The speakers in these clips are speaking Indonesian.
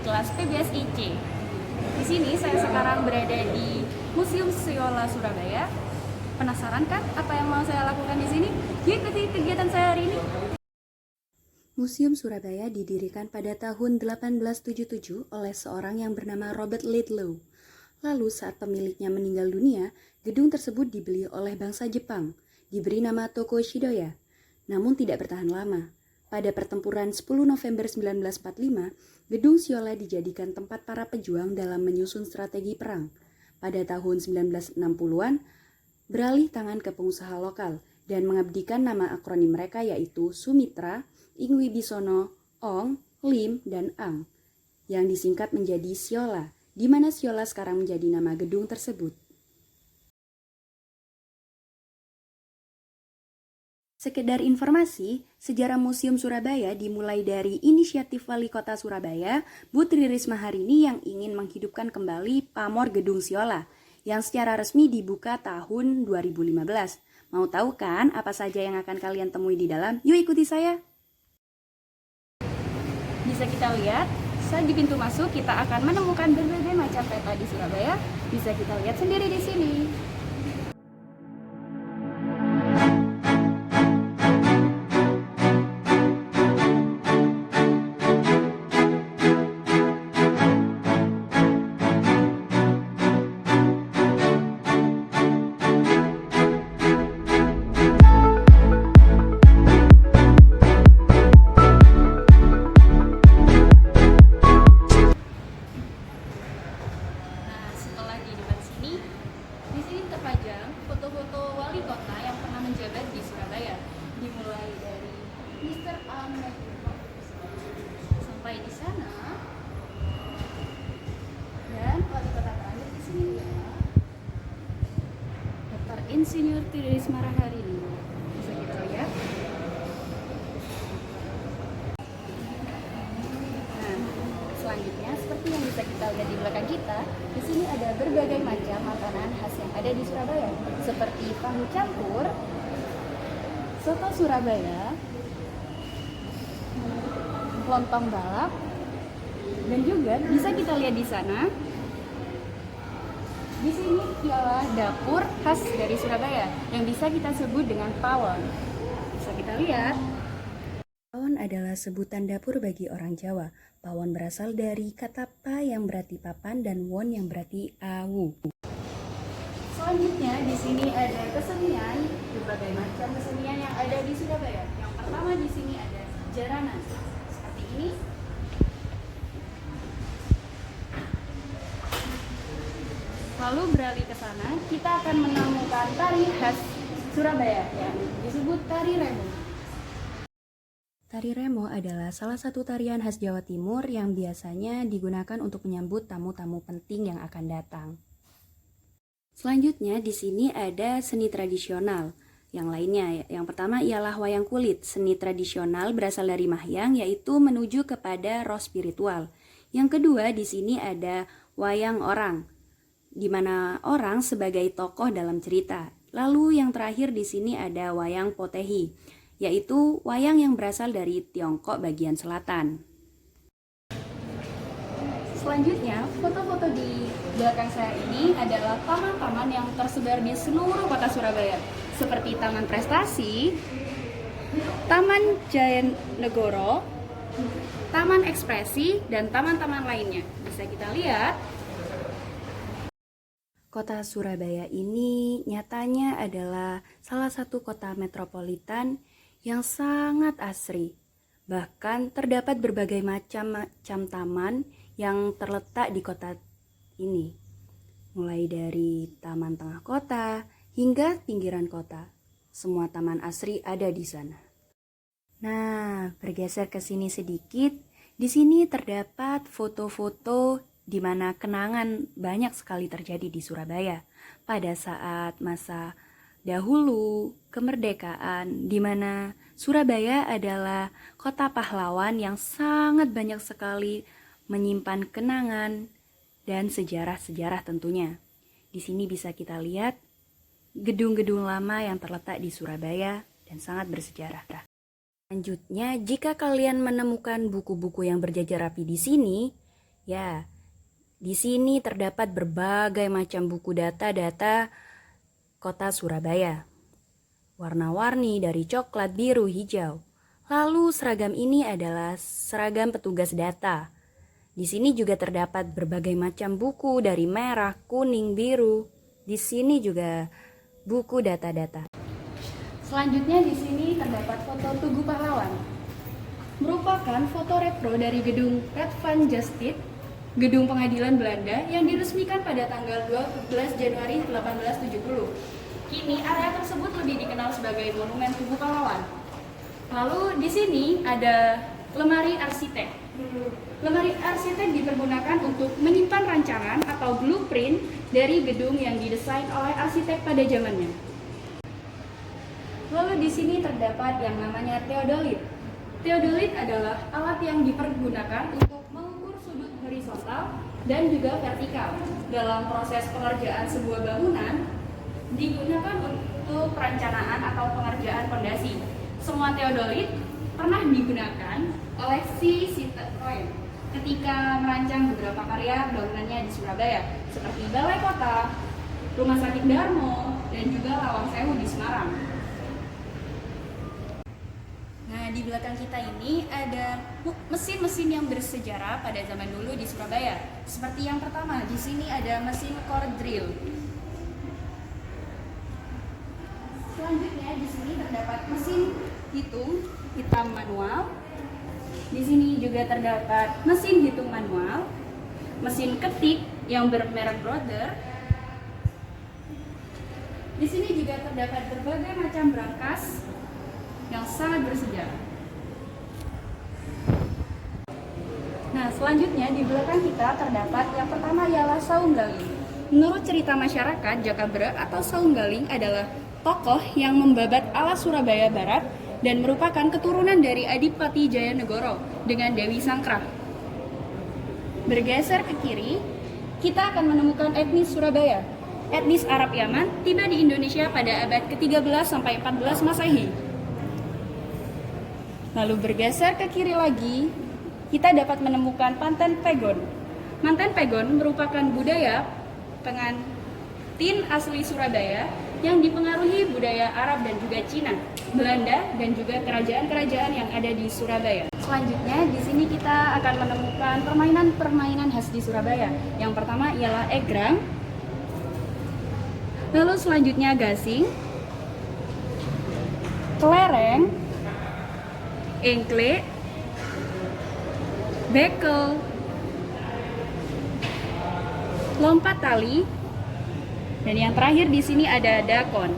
kelas PBSIC. Di sini saya sekarang berada di Museum Siola Surabaya. Penasaran kan apa yang mau saya lakukan di sini? Yuk ikuti kegiatan saya hari ini. Museum Surabaya didirikan pada tahun 1877 oleh seorang yang bernama Robert Lidlow. Lalu saat pemiliknya meninggal dunia, gedung tersebut dibeli oleh bangsa Jepang, diberi nama Toko Shidoya. Namun tidak bertahan lama. Pada pertempuran 10 November 1945, gedung Siola dijadikan tempat para pejuang dalam menyusun strategi perang. Pada tahun 1960-an, beralih tangan ke pengusaha lokal dan mengabdikan nama akronim mereka yaitu Sumitra, Ingwibisono, Ong, Lim, dan Ang, yang disingkat menjadi Siola, di mana Siola sekarang menjadi nama gedung tersebut. Sekedar informasi, sejarah Museum Surabaya dimulai dari inisiatif Wali Kota Surabaya, Bu Tri Risma Harini yang ingin menghidupkan kembali pamor Gedung Siola, yang secara resmi dibuka tahun 2015. Mau tahu kan apa saja yang akan kalian temui di dalam? Yuk ikuti saya! Bisa kita lihat, saat di pintu masuk kita akan menemukan berbagai macam peta di Surabaya. Bisa kita lihat sendiri di sini. Nah, setelah di depan sini, di sini terpajang foto-foto wali kota yang pernah menjabat di Surabaya, dimulai dari Mr. Ahmed sampai di sana, dan wali kota terakhir di sini adalah Dr. Insinyur Tri Risma Harini. Bisa kita lihat. Nah, selanjutnya seperti yang bisa kita lihat di belakang kita, di sini ada berbagai macam makanan khas yang ada di Surabaya, seperti tahu campur, soto Surabaya, lontong balap, dan juga bisa kita lihat di sana. Di sini ialah dapur khas dari Surabaya yang bisa kita sebut dengan pawon. Bisa kita lihat. Pawon adalah sebutan dapur bagi orang Jawa. Pawon berasal dari kata pa yang berarti papan dan won yang berarti awu. Selanjutnya di sini ada kesenian, berbagai macam kesenian yang ada di Surabaya. Yang pertama di sini ada jaranan, seperti ini. Lalu beralih ke sana, kita akan menemukan tari khas Surabaya yang disebut tari remo. Tari remo adalah salah satu tarian khas Jawa Timur yang biasanya digunakan untuk menyambut tamu-tamu penting yang akan datang. Selanjutnya di sini ada seni tradisional. Yang lainnya, yang pertama ialah wayang kulit. Seni tradisional berasal dari Mahyang, yaitu menuju kepada roh spiritual. Yang kedua di sini ada wayang orang, di mana orang sebagai tokoh dalam cerita. Lalu yang terakhir di sini ada wayang potehi, yaitu wayang yang berasal dari Tiongkok bagian selatan. Selanjutnya, foto-foto di belakang saya ini adalah taman-taman yang tersebar di seluruh kota Surabaya, seperti Taman Prestasi, Taman Jayanegoro, Taman Ekspresi, dan taman-taman lainnya. Bisa kita lihat. Kota Surabaya ini nyatanya adalah salah satu kota metropolitan yang sangat asri. Bahkan terdapat berbagai macam taman yang terletak di kota ini. Mulai dari taman tengah kota hingga pinggiran kota. Semua taman asri ada di sana. Nah, bergeser ke sini sedikit. Di sini terdapat foto-foto di mana kenangan banyak sekali terjadi di Surabaya pada saat masa dahulu kemerdekaan, di mana Surabaya adalah kota pahlawan yang sangat banyak sekali menyimpan kenangan dan sejarah-sejarah tentunya. Di sini bisa kita lihat gedung-gedung lama yang terletak di Surabaya dan sangat bersejarah. Selanjutnya, jika kalian menemukan buku-buku yang berjajar rapi di sini, Ya, di sini terdapat berbagai macam buku data-data kota Surabaya. Warna-warni dari coklat, biru, hijau. Lalu seragam ini adalah seragam petugas data. Di sini juga terdapat berbagai macam buku dari merah, kuning, biru. Di sini juga buku data-data. Selanjutnya di sini terdapat foto Tugu Pahlawan. Merupakan foto repro dari gedung Raad van Justice, gedung pengadilan Belanda yang diresmikan pada tanggal 12 Januari 1870. Kini area tersebut lebih dikenal sebagai Monumen Tugu Pahlawan. Lalu di sini ada lemari arsitek. Lemari arsitek dipergunakan untuk menyimpan rancangan atau blueprint dari gedung yang didesain oleh arsitek pada zamannya. Lalu di sini terdapat yang namanya theodolit. Theodolit adalah alat yang dipergunakan untuk mengukur sudut horizontal dan juga vertikal. Dalam proses pengerjaan sebuah bangunan digunakan untuk perencanaan atau pengerjaan fondasi. Semua theodolit pernah digunakan oleh C. Citroen ketika merancang beberapa karya bangunannya di Surabaya, seperti Balai Kota, Rumah Sakit Darmo, dan juga Lawang Sewu di Semarang. Nah, di belakang kita ini ada mesin-mesin yang bersejarah pada zaman dulu di Surabaya. Seperti yang pertama, di sini ada mesin core drill. Selanjutnya di sini terdapat mesin hitam manual. Di sini juga terdapat mesin hitung manual, mesin ketik yang bermerek Brother. Di sini juga terdapat berbagai macam brankas yang sangat bersejarah. Nah, selanjutnya di belakang kita terdapat yang pertama ialah Saung Galing. Menurut cerita masyarakat, Jakabra atau Saung Galing adalah tokoh yang membabat alas Surabaya Barat dan merupakan keturunan dari Adipati Jayanegara dengan Dewi Sangkrah. Bergeser ke kiri, kita akan menemukan etnis Surabaya. Etnis Arab Yaman tiba di Indonesia pada abad ke-13 sampai 14 Masehi. Lalu bergeser ke kiri lagi, kita dapat menemukan Panten Pegon. Panten Pegon merupakan budaya pengantin asli Surabaya yang dipengaruhi budaya Arab dan juga Cina, Belanda, dan juga kerajaan-kerajaan yang ada di Surabaya. Selanjutnya, di sini kita akan menemukan permainan-permainan khas di Surabaya. Yang pertama ialah egrang, lalu selanjutnya gasing, kelereng, engkle, bekel, lompat tali, dan yang terakhir di sini ada dakon.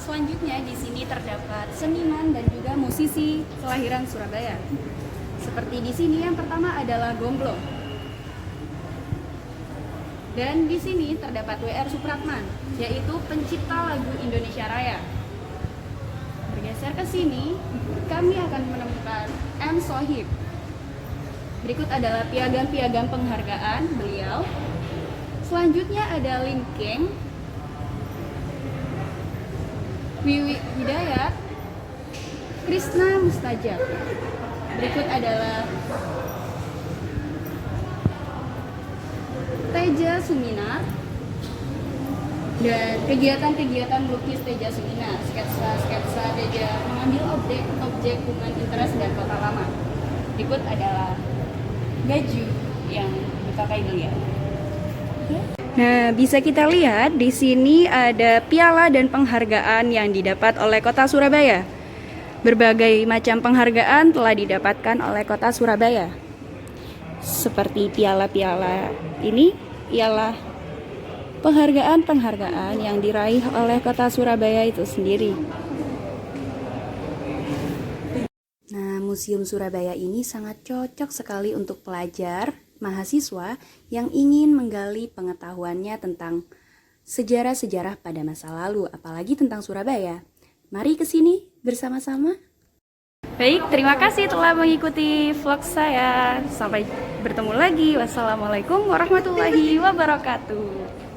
Selanjutnya di sini terdapat seniman dan juga musisi kelahiran Surabaya. Seperti di sini yang pertama adalah Gomblo. Dan di sini terdapat W.R. Supratman, yaitu pencipta lagu Indonesia Raya. Bergeser ke sini, kami akan menemukan M. Sohib. Berikut adalah piagam-piagam penghargaan beliau. Selanjutnya ada Lim Keng, Wiwi Hidayat, Krishna Mustajab. Berikut adalah Teja Suminar dan kegiatan-kegiatan melukis Teja Suminar, sketsa-sketsa Teja mengambil objek human interest dan kota lama. Berikut adalah baju yang dipakai beliau. Nah, bisa kita lihat di sini ada piala dan penghargaan yang didapat oleh Kota Surabaya. Berbagai macam penghargaan telah didapatkan oleh Kota Surabaya. Seperti piala-piala ini ialah penghargaan-penghargaan yang diraih oleh Kota Surabaya itu sendiri. Nah, Museum Surabaya ini sangat cocok sekali untuk pelajar, mahasiswa yang ingin menggali pengetahuannya tentang sejarah-sejarah pada masa lalu, apalagi tentang Surabaya. Mari ke sini bersama-sama. Baik, terima kasih telah mengikuti vlog saya. Sampai bertemu lagi. Wassalamualaikum warahmatullahi wabarakatuh.